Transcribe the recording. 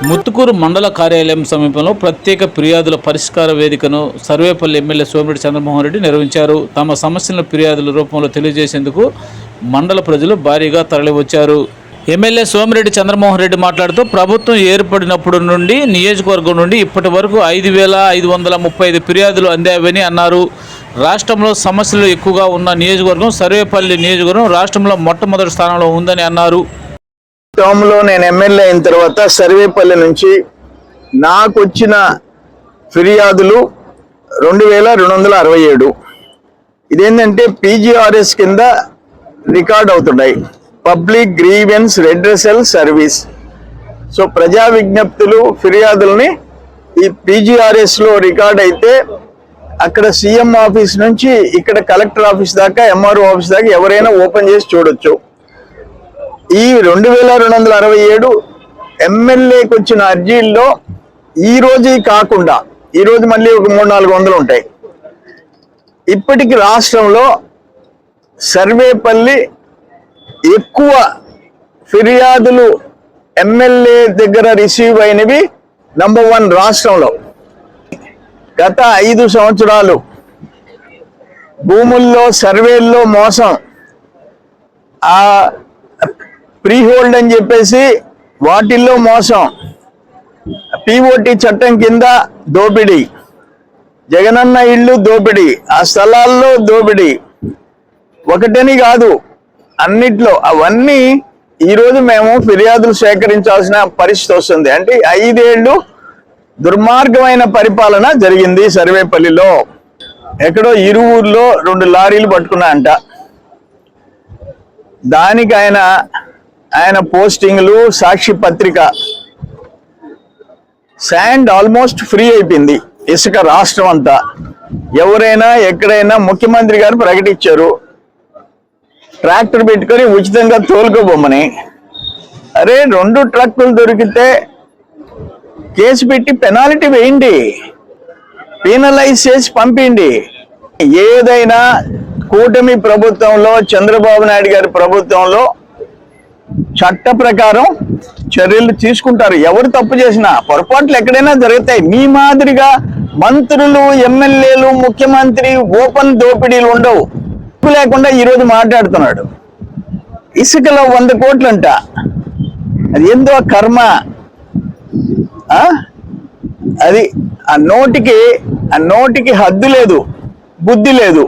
ముత్తుకూరు మండల కార్యాలయం సమీపంలో ప్రత్యేక ఫిర్యాదుల పరిష్కార వేదికను సర్వేపల్లి ఎమ్మెల్యే సోమిరెడ్డి చంద్రమోహన్ రెడ్డి నిర్వహించారు. తమ సమస్యలను ఫిర్యాదుల రూపంలో తెలియజేసేందుకు మండల ప్రజలు భారీగా తరలివచ్చారు. ఎమ్మెల్యే సోమిరెడ్డి చంద్రమోహన్ రెడ్డి మాట్లాడుతూ ప్రభుత్వం ఏర్పడినప్పటి నుండి నియోజకవర్గం నుండి ఇప్పటి వరకు 5,535 ఫిర్యాదులు అందావని అన్నారు. రాష్ట్రంలో సమస్యలు ఎక్కువగా ఉన్న నియోజకవర్గం సర్వేపల్లి నియోజకవర్గం రాష్ట్రంలో మొట్టమొదటి స్థానంలో ఉందని అన్నారు. టర్మ్లో నేను ఎమ్మెల్యే అయిన తర్వాత సర్వేపల్లి నుంచి నాకు వచ్చిన ఫిర్యాదులు 2,267. ఇదేంటంటే పీజీఆర్ఎస్ కింద రికార్డ్ అవుతున్నాయి, public grievance redressal service. So ప్రజా విజ్ఞప్తులు ఫిర్యాదుల్ని ఈ పీజీఆర్ఎస్లో రికార్డ్ అయితే అక్కడ సీఎం ఆఫీస్ నుంచి ఇక్కడ కలెక్టర్ ఆఫీస్ దాకా ఎంఆర్ఓ ఆఫీస్ దాకా ఎవరైనా ఓపెన్ చేసి చూడొచ్చు. ఈ 2,267 ఎమ్మెల్యేకి వచ్చిన అర్జీల్లో ఈ రోజు కాకుండా ఈరోజు మళ్ళీ ఒక 300-400 ఉంటాయి. ఇప్పటికి రాష్ట్రంలో సర్వేపల్లి ఎక్కువ ఫిర్యాదులు ఎమ్మెల్యే దగ్గర రిసీవ్ అయినవి నంబర్ 1 రాష్ట్రంలో. గత 5 సంవత్సరాలు భూముల్లో సర్వేల్లో మోసం, ఆ ప్రీ హోల్డ్ అని చెప్పేసి వాటిల్లో మోసం, పిఓటి చట్టం కింద దోపిడీ, జగనన్న ఇళ్ళు దోపిడీ, ఆ స్థలాల్లో దోపిడీ, ఒకటని కాదు అన్నిట్లో. అవన్నీ ఈరోజు మేము ఫిర్యాదులు సేకరించాల్సిన పరిస్థితి వస్తుంది. అంటే 5 ఏళ్ళు దుర్మార్గమైన పరిపాలన జరిగింది సర్వేపల్లిలో. ఎక్కడో ఇరువురులో 2 లారీలు పట్టుకున్నా అంట. దానికి ఆయన పోస్టింగ్లు, సాక్షి పత్రిక, శాండ్ ఆల్మోస్ట్ ఫ్రీ అయిపోయింది, ఇసుక రాష్ట్రం అంతా. ఎవరైనా ఎక్కడైనా ముఖ్యమంత్రి గారు ప్రకటించారు ట్రాక్టర్ పెట్టుకొని ఉచితంగా తోలుకోబొమ్మని. అరే 2 ట్రక్కులు దొరికితే కేసు పెట్టి పెనాల్టీ వేయండి, పీనలైజ్ చేసి పంపిండి. ఏదైనా కూటమి ప్రభుత్వంలో, చంద్రబాబు నాయుడు గారి ప్రభుత్వంలో చట్ట ప్రకారం చర్యలు తీసుకుంటారు. ఎవరు తప్పు చేసినా, పొరపాట్లు ఎక్కడైనా జరుగుతాయి. మీ మాదిరిగా మంత్రులు, ఎమ్మెల్యేలు, ముఖ్యమంత్రి ఓపెన్ దోపిడీలు ఉండవు. లేకుండా ఈరోజు మాట్లాడుతున్నాడు. ఇసుకలో 100 కోట్లంట. అది ఏందో కర్మ. అది ఆ నోటికి హద్దు లేదు, బుద్ధి లేదు.